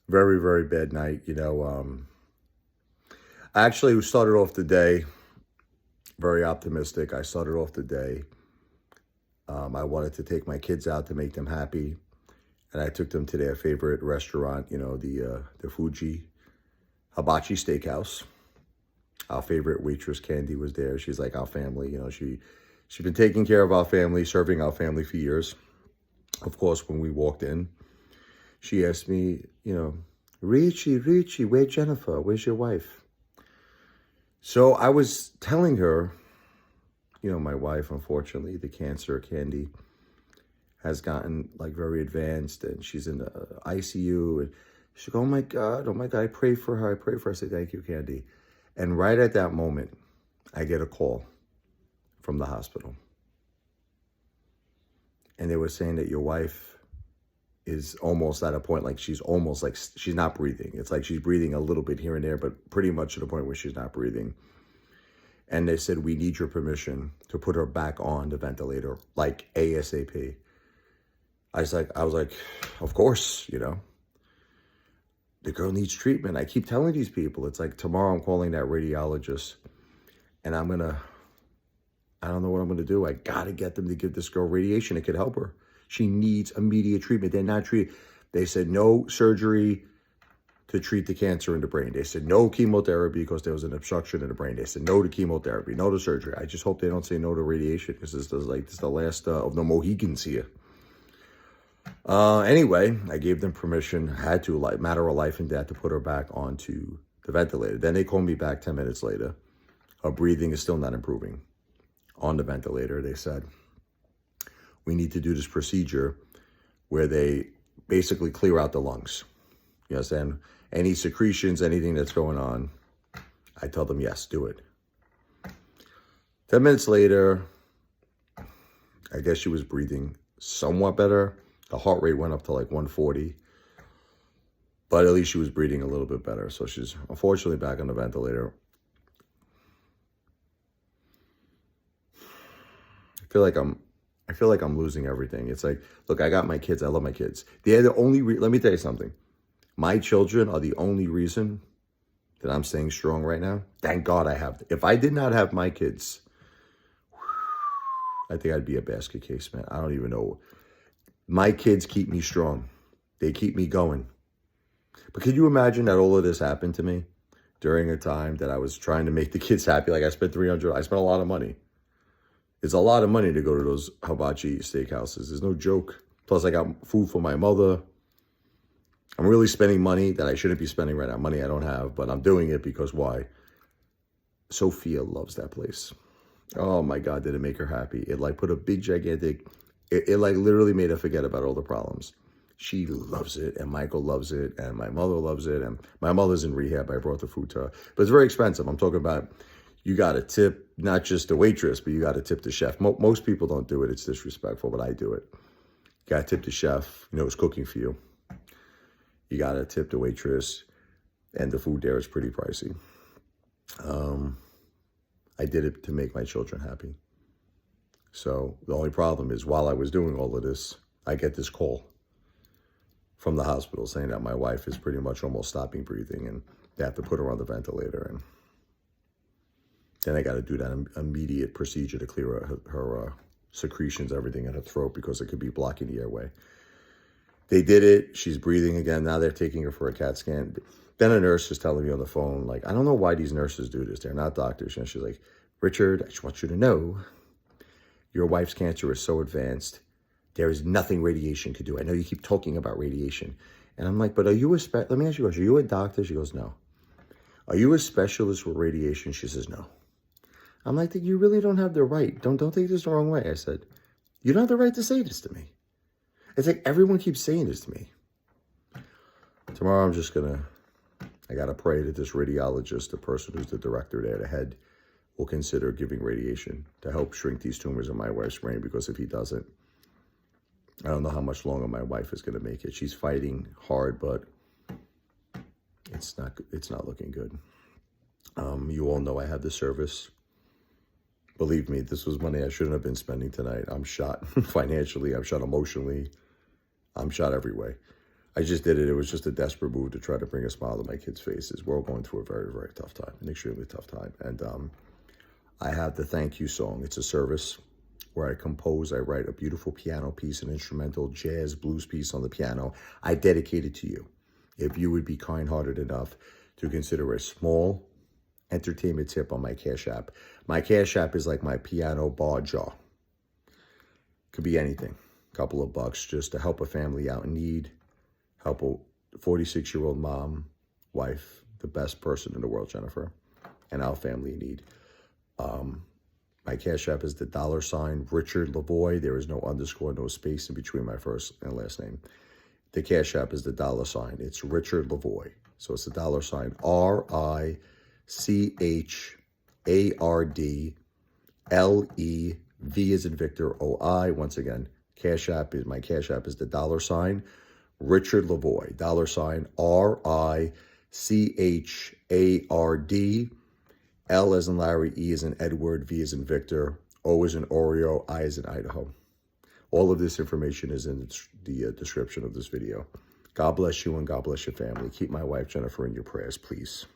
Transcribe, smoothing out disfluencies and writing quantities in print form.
Very, very bad night. I actually started off the day very optimistic. I started off the day. I wanted to take my kids out to make them happy. And I took them to their favorite restaurant, the Fuji Hibachi Steakhouse. Our favorite waitress, Candy, was there. She's like our family. She's been taking care of our family, serving our family for years. Of course, when we walked in, she asked me, Richie, where's Jennifer? Where's your wife? So I was telling her, my wife, unfortunately, the cancer, Candy, has gotten like very advanced and she's in the ICU. And she's like, oh my God, I pray for her. I say, thank you, Candy. And right at that moment, I get a call from the hospital. And they were saying that your wife is almost at a point, like she's not breathing. It's like she's breathing a little bit here and there, but pretty much to the point where she's not breathing. And they said, we need your permission to put her back on the ventilator, like ASAP. I was like, of course, the girl needs treatment. I keep telling these people, it's like tomorrow I'm calling that radiologist and I don't know what I'm going to do. I got to get them to give this girl radiation. It could help her. She needs immediate treatment. They're not treating. They said no surgery to treat the cancer in the brain. They said no chemotherapy because there was an obstruction in the brain. They said no to chemotherapy, no to surgery. I just hope they don't say no to radiation because this is the last of the Mohicans here. Anyway, I gave them permission, had to, like, matter of life and death, to put her back onto the ventilator. Then they called me back 10 minutes later. Her breathing is still not improving. On the ventilator, they said, we need to do this procedure where they basically clear out the lungs. You understand? Any secretions, anything that's going on, I tell them, yes, do it. 10 minutes later, I guess she was breathing somewhat better. The heart rate went up to like 140. But at least she was breathing a little bit better. So she's unfortunately back on the ventilator. I feel like I'm losing everything. It's like, look, I got my kids. I love my kids. They're the only let me tell you something. My children are the only reason that I'm staying strong right now. Thank God I have. If I did not have my kids, I think I'd be a basket case, man. I don't even know. My kids keep me strong. They keep me going. But could you imagine that all of this happened to me during a time that I was trying to make the kids happy? Like I spent a lot of money. It's a lot of money to go to those hibachi steakhouses. There's no joke. Plus I got food for my mother. I'm really spending money that I shouldn't be spending right now. Money I don't have, but I'm doing it because why? Sophia loves that place. Oh my God, did it make her happy. It like put a big gigantic, it like literally made her forget about all the problems. She loves it, and Michael loves it, and my mother loves it, and my mother's in rehab. I brought the food to her. But it's very expensive. I'm talking about, you got to tip not just the waitress, but you got to tip the chef. Most people don't do it. It's disrespectful, but I do it. You got to tip the chef. Who's cooking for you. You got to tip the waitress, and the food there is pretty pricey. I did it to make my children happy. So the only problem is while I was doing all of this, I get this call from the hospital saying that my wife is pretty much almost stopping breathing and they have to put her on the ventilator. And then I got to do that immediate procedure to clear her secretions, everything in her throat, because it could be blocking the airway. They did it. She's breathing again. Now they're taking her for a CAT scan. Then a nurse is telling me on the phone, like, I don't know why these nurses do this. They're not doctors. And she's like, Richard, I just want you to know your wife's cancer is so advanced. There is nothing radiation could do. I know you keep talking about radiation. And I'm like, but are you let me ask you a question. Are you a doctor? She goes, no. Are you a specialist with radiation? She says, no. I'm like, you really don't have the right. Don't take this the wrong way. I said, you don't have the right to say this to me. It's like everyone keeps saying this to me. Tomorrow I got to pray that this radiologist, the person who's the director there, the head, will consider giving radiation to help shrink these tumors in my wife's brain, because if he doesn't, I don't know how much longer my wife is going to make it. She's fighting hard, but it's not looking good. You all know I have the service. Believe me, this was money I shouldn't have been spending tonight. I'm shot financially. I'm shot emotionally. I'm shot every way. I just did it. It was just a desperate move to try to bring a smile to my kids' faces. We're all going through a very, very tough time, an extremely tough time. And I have the thank you song. It's a service where I compose, I write a beautiful piano piece, an instrumental jazz blues piece on the piano. I dedicate it to you. If you would be kind-hearted enough to consider a small entertainment tip on my Cash App. My Cash App is like my piano bar jar. Could be anything. A couple of bucks just to help a family out in need, help a 46-year-old mom, wife, the best person in the world, Jennifer, and our family in need. My Cash App is the $ RichardLevoi. There is no underscore, no space in between my first and last name. The Cash App is the $. It's RichardLevoi. So it's the $ RichardLevi as in Victor, OI. Once again, Cash App is my Cash App is the $ RichardLevoi. $RichardL as in Larry, E as in Edward, V as in Victor, O as in Oreo, I as in Idaho. All of this information is in the description of this video. God bless you and God bless your family. Keep my wife, Jennifer, in your prayers, please.